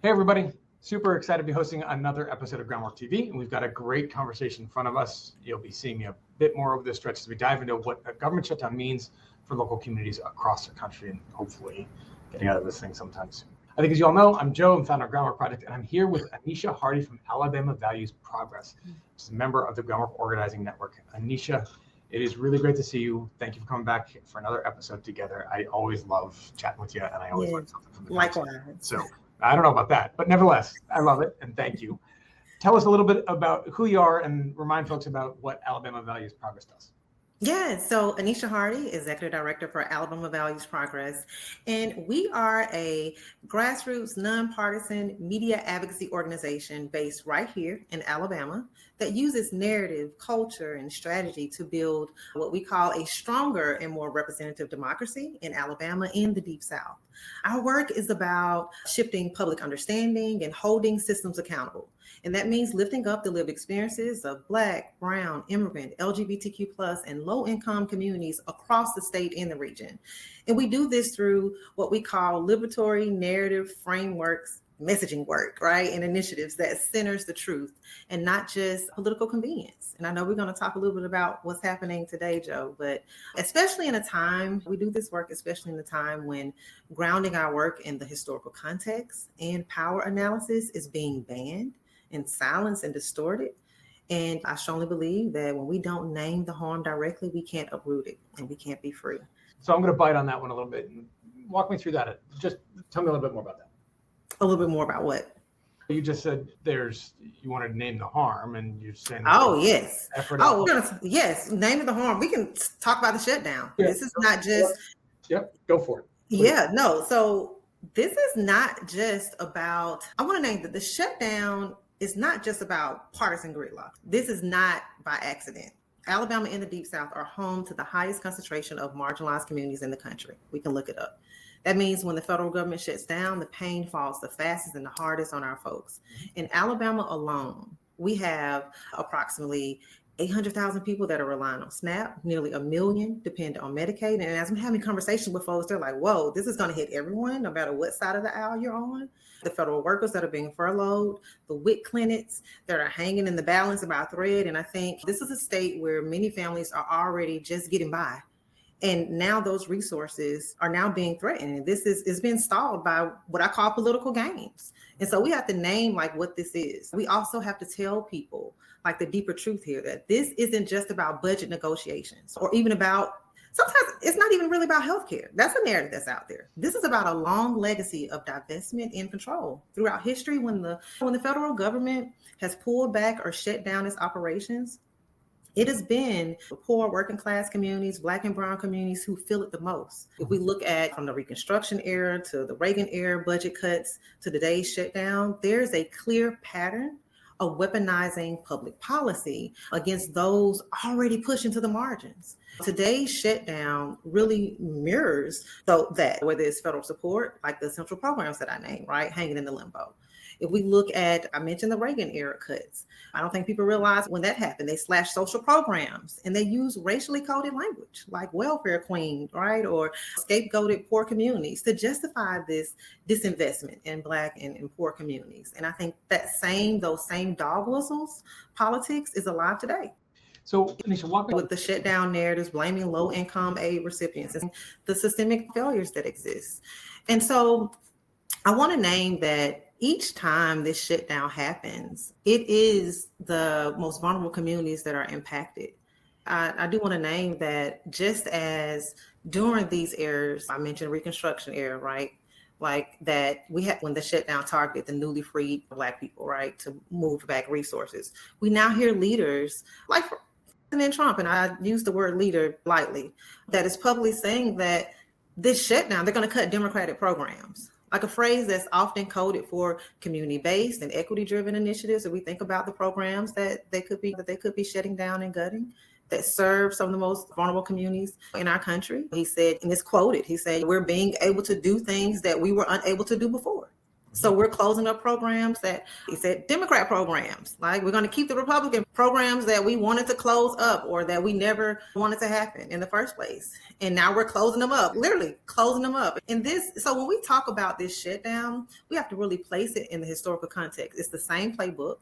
Hey, everybody. Super excited to be hosting another episode of Groundwork TV. And we've got a great conversation in front of us. You'll be seeing a bit more over this stretch as we dive into what a government shutdown means for local communities across the country and hopefully getting out of this thing sometime soon. I think as you all know, I'm Joe. I'm founder of Groundwork Project, and I'm here with Anneshia Hardy from Alabama Values Progress. She's a member of the Groundwork Organizing Network. Anneshia, it is really great to see you. Thank you for coming back for another episode together. I always love chatting with you, and I always learn something from the conversation. Likewise. So I don't know about that, but nevertheless, I love it, and thank you. Tell us a little bit about who you are and remind folks about what Alabama Values Progress does. Yeah, so Anneshia Hardy, Executive Director for Alabama Values Progress, and we are a grassroots, nonpartisan media advocacy organization based right here in Alabama that uses narrative, culture, and strategy to build what we call a stronger and more representative democracy in Alabama and the Deep South. Our work is about shifting public understanding and holding systems accountable. And that means lifting up the lived experiences of Black, Brown, immigrant, LGBTQ+, and low-income communities across the state and the region. And we do this through what we call liberatory narrative frameworks, messaging work, right? And initiatives that centers the truth and not just political convenience. And I know we're going to talk a little bit about what's happening today, Joe, but especially in a time, we do this work, especially in a time when grounding our work in the historical context and power analysis is being banned and silenced and distorted. And I strongly believe that when we don't name the harm directly, we can't uproot it and we can't be free. So I'm going to bite on that one a little bit and walk me through that. Just tell me a little bit more about that. A little bit more about what? You just said you wanted to name the harm, and you're saying yes. Yes, name the harm. We can talk about the shutdown. Yeah. This is not just go for it. Please. Yeah, no. So this is not just about, I want to name that the shutdown is not just about partisan gridlock. This is not by accident. Alabama and the Deep South are home to the highest concentration of marginalized communities in the country. We can look it up. That means when the federal government shuts down, the pain falls the fastest and the hardest on our folks. In Alabama alone, we have approximately 800,000 people that are relying on SNAP, nearly 1 million depend on Medicaid. And as I'm having conversations with folks, they're like, whoa, this is going to hit everyone, no matter what side of the aisle you're on. The federal workers that are being furloughed, the WIC clinics that are hanging in the balance by a thread. And I think this is a state where many families are already just getting by. And now those resources are now being threatened. And this is being stalled by what I call political games. And so we have to name like what this is. We also have to tell people like the deeper truth here, that this isn't just about budget negotiations or even about, sometimes it's not even really about healthcare. That's a narrative that's out there. This is about a long legacy of divestment and control. Throughout history, when the federal government has pulled back or shut down its operations, it has been poor working class communities, Black and Brown communities who feel it the most. If we look at from the Reconstruction era to the Reagan era budget cuts to today's shutdown, there's a clear pattern of weaponizing public policy against those already pushing to the margins. Today's shutdown really mirrors that, whether it's federal support, like the central programs that I named, right, hanging in the limbo. If we look at, I mentioned the Reagan era cuts. I don't think people realize when that happened, they slashed social programs and they use racially coded language like welfare queen, right? Or scapegoated poor communities to justify this disinvestment in Black and in poor communities. And I think those same dog whistles politics is alive today. So, Anneshia, with the shutdown narratives, blaming low-income aid recipients and the systemic failures that exist. And so I want to name that each time this shutdown happens, it is the most vulnerable communities that are impacted. I do want to name that just as during these eras, I mentioned Reconstruction era, right? Like that we had when the shutdown targeted the newly freed Black people, right? To move back resources. We now hear leaders like President Trump, and I use the word leader lightly, that is publicly saying that this shutdown, they're going to cut Democratic programs. Like a phrase that's often coded for community-based and equity-driven initiatives. If we think about the programs that they could be shutting down and gutting that serve some of the most vulnerable communities in our country. He said, and it's quoted, he said, we're being able to do things that we were unable to do before. So we're closing up programs that he said Democrat programs. Like we're going to keep the Republican programs that we wanted to close up or that we never wanted to happen in the first place. And now we're closing them up, literally closing them up. And so when we talk about this shutdown, we have to really place it in the historical context. It's the same playbook,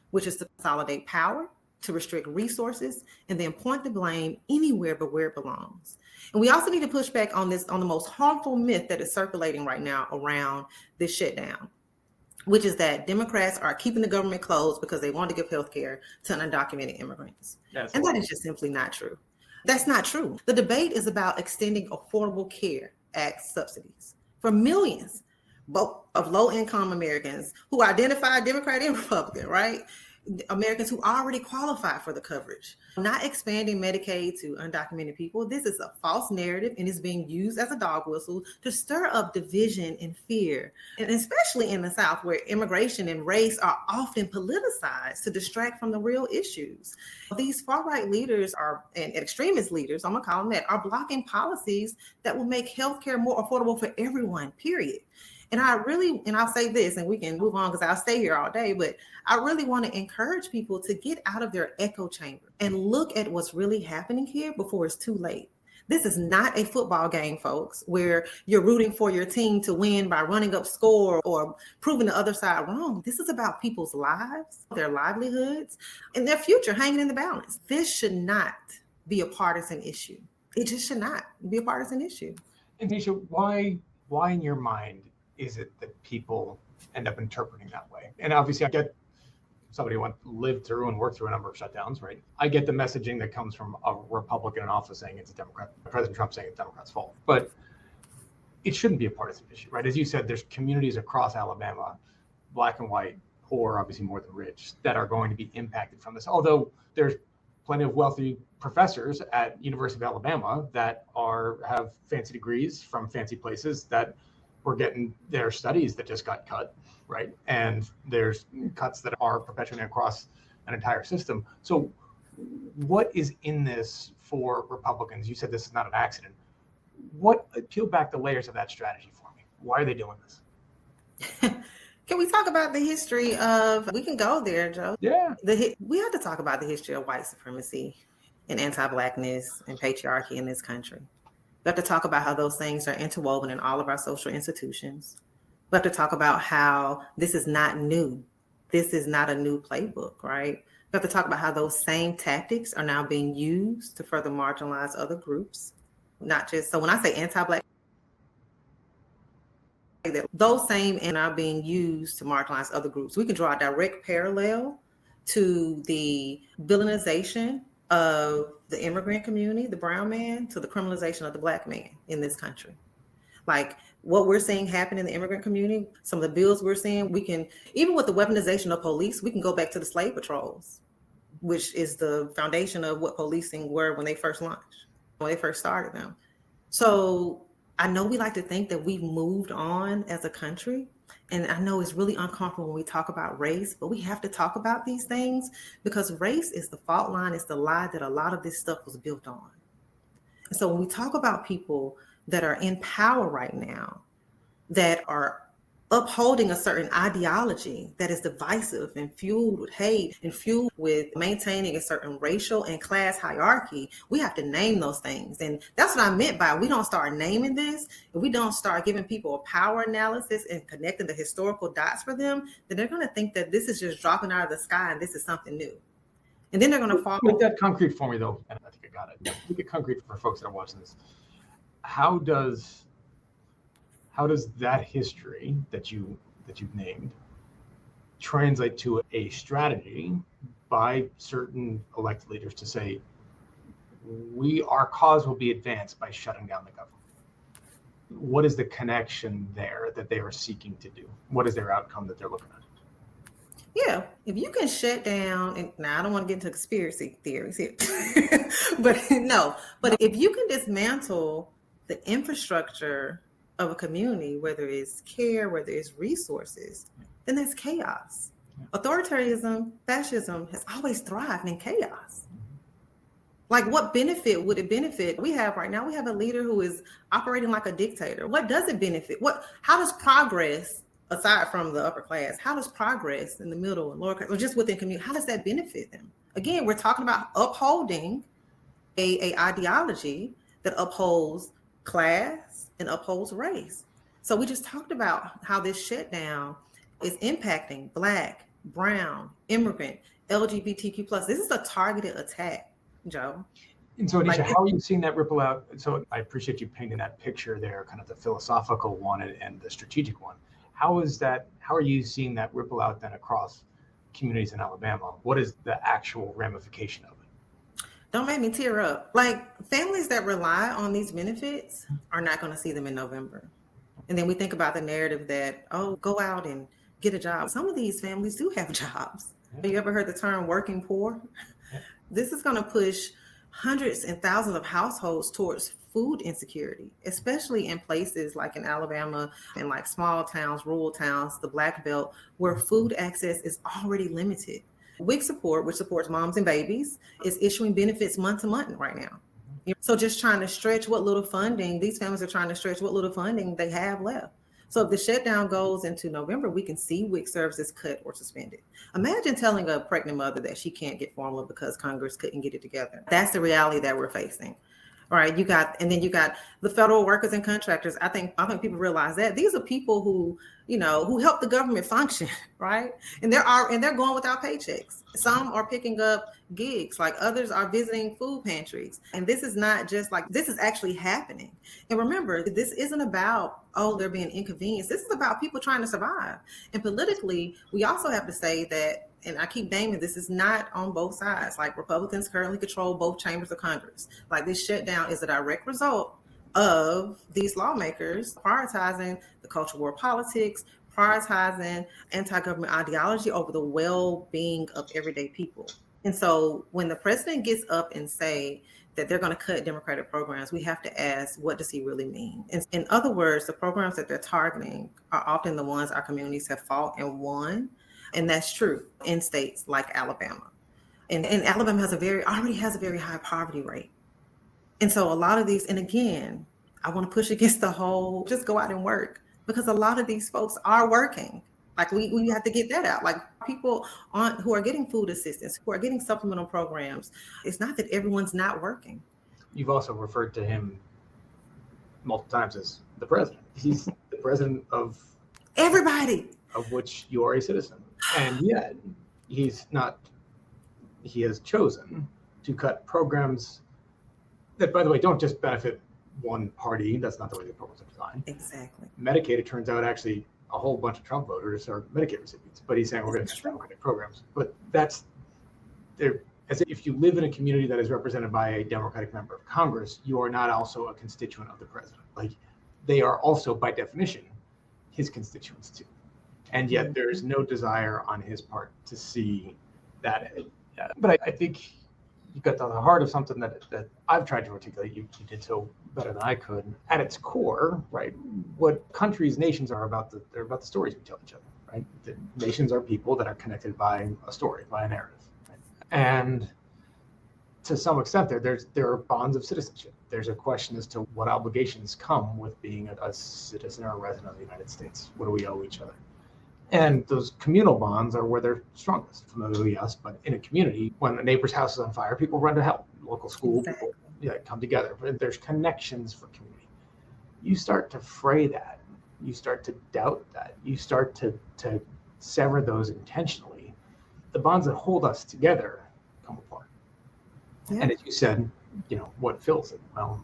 which is to consolidate power, to restrict resources, and then point the blame anywhere but where it belongs. And we also need to push back on the most harmful myth that is circulating right now around this shutdown, which is that Democrats are keeping the government closed because they want to give health care to undocumented immigrants. And that is just simply not true. That's not true. The debate is about extending Affordable Care Act subsidies for millions, both of low-income Americans who identify Democrat and Republican, right? Americans who already qualify for the coverage. Not expanding Medicaid to undocumented people. This is a false narrative and is being used as a dog whistle to stir up division and fear. And especially in the South, where immigration and race are often politicized to distract from the real issues. These far-right leaders and extremist leaders, I'm gonna call them that, are blocking policies that will make healthcare more affordable for everyone, period. And I'll say this, and we can move on because I'll stay here all day, but I really want to encourage people to get out of their echo chamber and look at what's really happening here before it's too late. This is not a football game, folks, where you're rooting for your team to win by running up score or proving the other side wrong. This is about people's lives, their livelihoods, and their future hanging in the balance. This should not be a partisan issue. It just should not be a partisan issue. Anneshia, why in your mind is it that people end up interpreting that way? And obviously I get somebody who lived through and worked through a number of shutdowns, right? I get the messaging that comes from a Republican in office saying it's a Democrat, President Trump saying it's Democrats' fault, but it shouldn't be a partisan issue, right? As you said, there's communities across Alabama, black and white, poor, obviously more than rich, that are going to be impacted from this. Although there's plenty of wealthy professors at University of Alabama that have fancy degrees from fancy places that we're getting their studies that just got cut, right? And there's cuts that are perpetuating across an entire system. So what is in this for Republicans? You said this is not an accident. Peel back the layers of that strategy for me. Why are they doing this? Can we talk about the history we can go there, Joe? Yeah. We have to talk about the history of white supremacy and anti-Blackness and patriarchy in this country. We have to talk about how those things are interwoven in all of our social institutions. We have to talk about how this is not new. This is not a new playbook, right? We have to talk about how those same tactics are now being used to further marginalize other groups. So when I say anti-Black, those same are now being used to marginalize other groups. We can draw a direct parallel to the villainization of the immigrant community, the brown man, to the criminalization of the Black man in this country. Like what we're seeing happen in the immigrant community, some of the bills we're seeing, even with the weaponization of police, we can go back to the slave patrols, which is the foundation of what policing were when they first started them. So I know we like to think that we've moved on as a country. And I know it's really uncomfortable when we talk about race, but we have to talk about these things because race is the fault line, it's the lie that a lot of this stuff was built on. And so when we talk about people that are in power right now, that are upholding a certain ideology that is divisive and fueled with hate and fueled with maintaining a certain racial and class hierarchy, we have to name those things. And that's what I meant by we don't start naming this, if we don't start giving people a power analysis and connecting the historical dots for them, then they're going to think that this is just dropping out of the sky and this is something new. And then they're going to fall. Make that concrete for me, though. And I think I got it. Make it concrete for folks that are watching this. How does that history that you've named translate to a strategy by certain elected leaders to say, our cause will be advanced by shutting down the government? What is the connection there that they are seeking to do? What is their outcome that they're looking at? Yeah, if you can shut down, and now I don't want to get into conspiracy theories here, but if you can dismantle the infrastructure of a community, whether it's care, whether it's resources, then that's chaos. Authoritarianism, fascism has always thrived in chaos. Like what benefit would it benefit? We have right now, we have a leader who is operating like a dictator. What does it benefit? How does progress aside from the upper class, how does progress in the middle and lower class, or just within community, how does that benefit them? Again, we're talking about upholding a ideology that upholds class and upholds race. So we just talked about how this shutdown is impacting Black, Brown, immigrant, LGBTQ plus. This is a targeted attack, Joe. And so, Anneshia, how are you seeing that ripple out? So I appreciate you painting that picture there, kind of the philosophical one and the strategic one. How are you seeing that ripple out then across communities in Alabama? What is the actual ramification of it? Don't make me tear up. Like, families that rely on these benefits are not going to see them in November. And then we think about the narrative that, oh, go out and get a job. Some of these families do have jobs. Have you ever heard the term working poor? This is going to push hundreds and thousands of households towards food insecurity, especially in places like in Alabama and like small towns, rural towns, the Black Belt, where food access is already limited. WIC Support, which supports moms and babies, is issuing benefits month to month right now. So just trying to stretch what little funding, these families are trying to stretch what little funding they have left. So if the shutdown goes into November, we can see WIC services cut or suspended. Imagine telling a pregnant mother that she can't get formula because Congress couldn't get it together. That's the reality that we're facing. All right, you got the federal workers and contractors. I think people realize that these are people who help the government function, right? And they're going without paychecks. Some are picking up gigs, like others are visiting food pantries. And this is not just like, this is actually happening. And remember, this isn't about, oh, they're being inconvenienced. This is about people trying to survive. And politically, we also have to say that, and I keep naming, this is not on both sides. Like, Republicans currently control both chambers of Congress. Like, this shutdown is a direct result of these lawmakers prioritizing the culture war politics, prioritizing anti-government ideology over the well-being of everyday people. And so when the president gets up and say that they're going to cut Democratic programs, we have to ask, what does he really mean? In other words, the programs that they're targeting are often the ones our communities have fought and won. And that's true in states like Alabama. And Alabama already has a very high poverty rate. And so a lot of these, and again, I want to push against the whole, just go out and work, because a lot of these folks are working. Like, we have to get that out. Like, people who are getting food assistance, who are getting supplemental programs, it's not that everyone's not working. You've also referred to him multiple times as the president. He's the president of everybody, of which you are a citizen. And yet he has chosen to cut programs that, by the way, don't just benefit one party. That's not the way the programs are designed. Exactly. Medicaid, it turns out, actually a whole bunch of Trump voters are Medicaid recipients, but he's saying we're going to cut Democratic programs. But that's there. As if you live in a community that is represented by a Democratic member of Congress, you are not also a constituent of the president. Like, they are also, by definition, his constituents too. And yet there is no desire on his part to see that. But I think you got to the heart of something that I've tried to articulate. You did so better than I could. At its core, right, what countries, nations are about, they're about the stories we tell each other, right? The nations are people that are connected by a story, by a narrative. Right? And to some extent, there are bonds of citizenship. There's a question as to what obligations come with being a citizen or a resident of the United States. What do we owe each other? And those communal bonds are where they're strongest. Familiarly, yes, but in a community, when a neighbor's house is on fire, people run to help. Local school, people come together. There's connections for community. You start to fray that. You start to doubt that. You start to sever those intentionally. The bonds that hold us together come apart. Yeah. And as you said, what fills it? Well,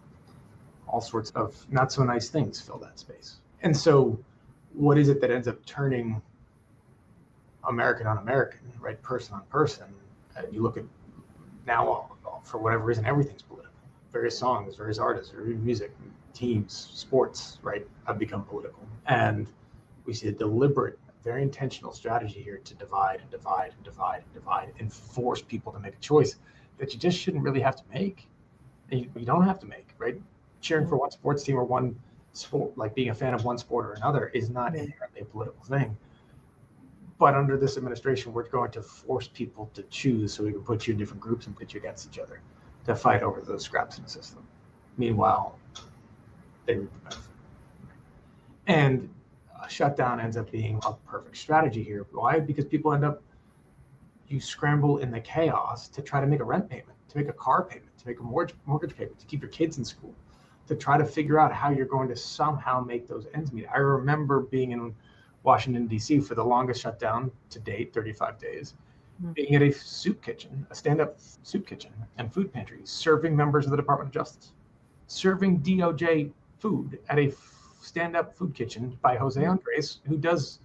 all sorts of not so nice things fill that space. And so what is it that ends up turning American on American, right? Person on person. You look at now, for whatever reason, everything's political. Various songs, various artists, music, teams, sports, right, have become political. And we see a deliberate, very intentional strategy here to divide and divide and divide and divide and force people to make a choice that you just shouldn't really have to make. And you don't have to make, right? Cheering for one sports team or one sport, like being a fan of one sport or another, is not inherently a political thing. But under this administration, we're going to force people to choose, so we can put you in different groups and put you against each other to fight over those scraps in the system. Meanwhile, they reap the benefit. And a shutdown ends up being a perfect strategy here. Why? Because people you scramble in the chaos to try to make a rent payment, to make a car payment, to make a mortgage payment, to keep your kids in school, to try to figure out how you're going to somehow make those ends meet. I remember being in Washington, D.C. for the longest shutdown to date, 35 days, being at a soup kitchen, a stand-up soup kitchen and food pantry, serving members of the Department of Justice, serving DOJ food at a stand-up food kitchen by Jose Andres, who does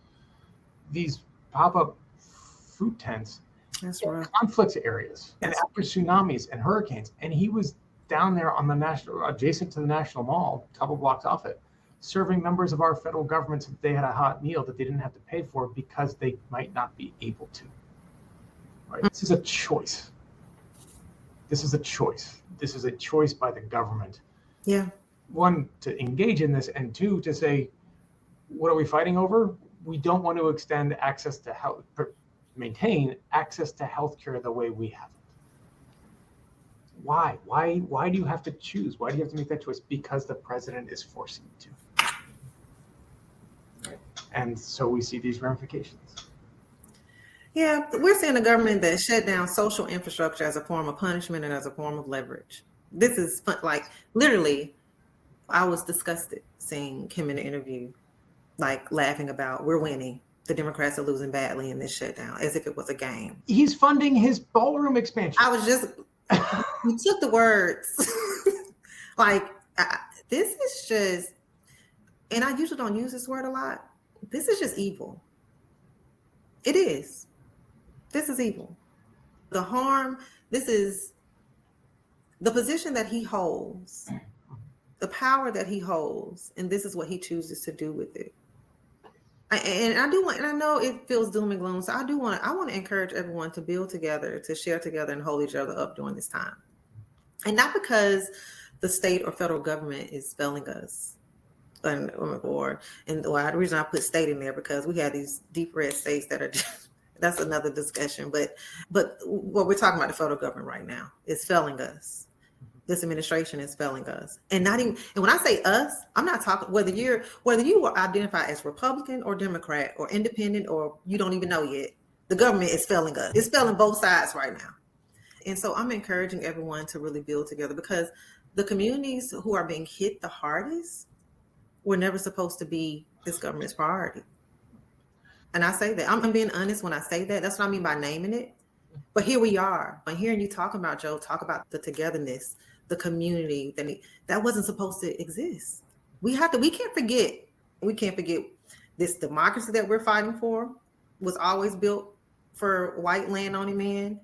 these pop-up food tents in conflict areas and after tsunamis and hurricanes. And he was down there on the national, adjacent to the National Mall, a couple blocks off it, serving members of our federal government so that they had a hot meal that they didn't have to pay for because they might not be able to. Right? This is a choice. This is a choice. This is a choice by the government. Yeah. One, to engage in this, and two, to say, what are we fighting over? We don't want to extend access to health, maintain access to healthcare the way we have it. Why? Why do you have to choose? Why do you have to make that choice? Because the president is forcing you to. Right? And so we see these ramifications. Yeah, we're seeing a government that shut down social infrastructure as a form of punishment and as a form of leverage. This is like literally, I was disgusted seeing him in the interview, like laughing about we're winning. The Democrats are losing badly in this shutdown, as if it was a game. He's funding his ballroom expansion. I was just, you took the words. This is just, and I usually don't use this word a lot. This is just evil. It is. This is evil. The harm, this is the position that he holds, the power that he holds, and this is what he chooses to do with it. And I know it feels doom and gloom. So I want to encourage everyone to build together, to share together, and hold each other up during this time. And not because the state or federal government is failing us. The reason I put state in there because we have these deep red states that are that's another discussion. But what we're talking about, the federal government right now is failing us. This administration is failing us. And when I say us, I'm not talking whether you identify as Republican or Democrat or independent or you don't even know yet. The government is failing us. It's failing both sides right now. And so I'm encouraging everyone to really build together because the communities who are being hit the hardest were never supposed to be this government's priority. And I say that. I'm being honest when I say that. That's what I mean by naming it. But here we are. I'm hearing you talk about the togetherness, the community that wasn't supposed to exist. We can't forget this democracy that we're fighting for was always built for white landowning men.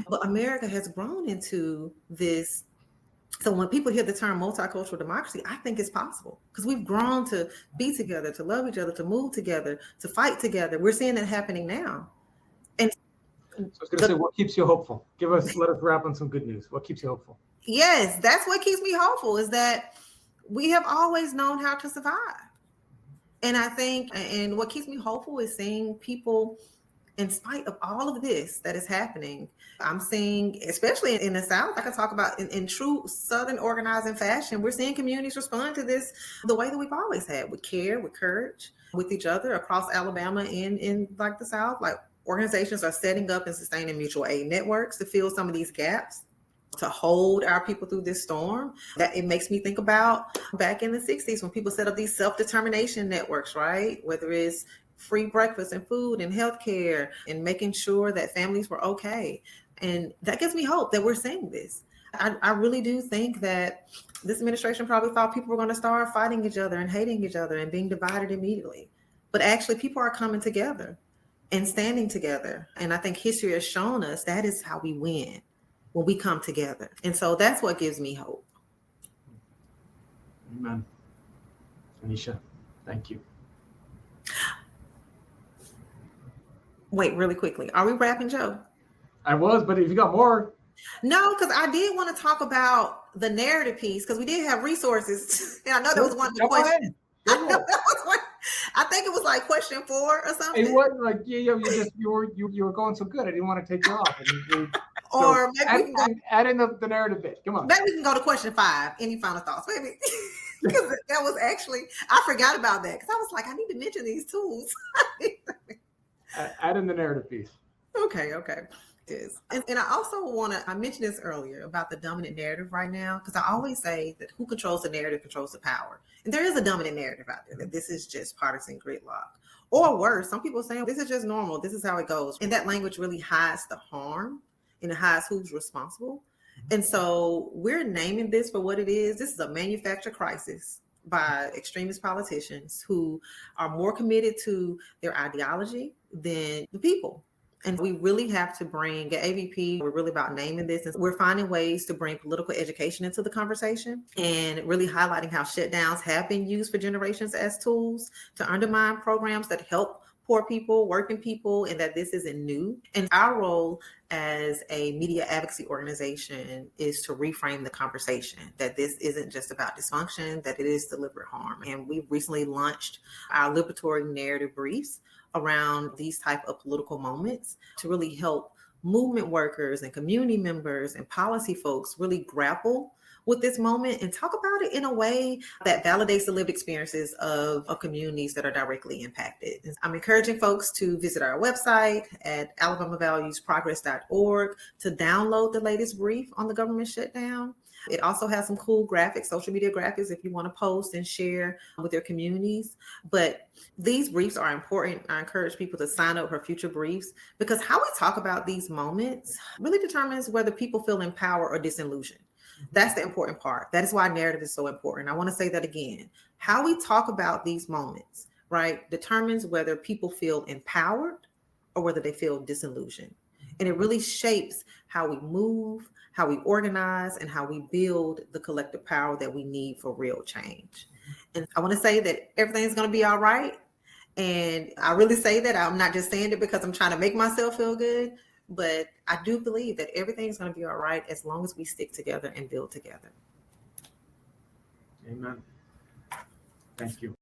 But America has grown into this. So when people hear the term multicultural democracy, I think it's possible because we've grown to be together, to love each other, to move together, to fight together. We're seeing that happening now. And so I was going to say, what keeps you hopeful? Let us wrap on some good news. What keeps you hopeful? Yes, that's what keeps me hopeful is that we have always known how to survive. And I think, and what keeps me hopeful is seeing people, in spite of all of this that is happening, I'm seeing, especially in the South, I can talk about in true Southern organizing fashion, we're seeing communities respond to this the way that we've always had, with care, with courage, with each other across Alabama and in like the South. Like organizations are setting up and sustaining mutual aid networks to fill some of these gaps, to hold our people through this storm. That it makes me think about back in the 60s when people set up these self-determination networks, right? Whether it's free breakfast and food and healthcare and making sure that families were okay. And that gives me hope that we're seeing this. I really do think that this administration probably thought people were going to start fighting each other and hating each other and being divided immediately. But actually people are coming together and standing together. And I think history has shown us that is how we win, when we come together. And so that's what gives me hope. Amen. Anneshia, thank you. Wait, really quickly. Are we wrapping, Joe? I was, but if you got more. No, because I did want to talk about the narrative piece because we did have resources. And I know that was one of the questions. I think it was like question 4 or something. It wasn't like you were going so good. I didn't want to take you off. Or maybe we can add in the narrative bit. Come on. Maybe we can go to question 5. Any final thoughts, baby? Because that was actually, I forgot about that because I was like, I need to mention these tools. Add in the narrative piece. Okay. It is. And I also I mentioned this earlier about the dominant narrative right now, because I always say that who controls the narrative controls the power. And there is a dominant narrative out there that this is just partisan gridlock. Or worse, some people say this is just normal. This is how it goes. And that language really hides the harm and it hides who's responsible. And so we're naming this for what it is. This is a manufactured crisis by extremist politicians who are more committed to their ideology than the people. And we really have to bring at AVP, we're really about naming this. And we're finding ways to bring political education into the conversation and really highlighting how shutdowns have been used for generations as tools to undermine programs that help poor people, working people, and that this isn't new. And our role as a media advocacy organization is to reframe the conversation, that this isn't just about dysfunction, that it is deliberate harm. And we recently launched our liberatory narrative briefs around these type of political moments to really help movement workers and community members and policy folks really grapple with this moment and talk about it in a way that validates the lived experiences of communities that are directly impacted. I'm encouraging folks to visit our website at alabamavaluesprogress.org to download the latest brief on the government shutdown. It also has some cool graphics, social media graphics, if you want to post and share with your communities. But these briefs are important. I encourage people to sign up for future briefs because how we talk about these moments really determines whether people feel empowered or disillusioned. That's the important part. That is why narrative is so important. I want to say that again. How we talk about these moments, right, determines whether people feel empowered or whether they feel disillusioned. And it really shapes how we move, how we organize, and how we build the collective power that we need for real change. And I want to say that everything's going to be all right. And I really say that. I'm not just saying it because I'm trying to make myself feel good, but I do believe that everything's going to be all right as long as we stick together and build together. Amen. Thank you.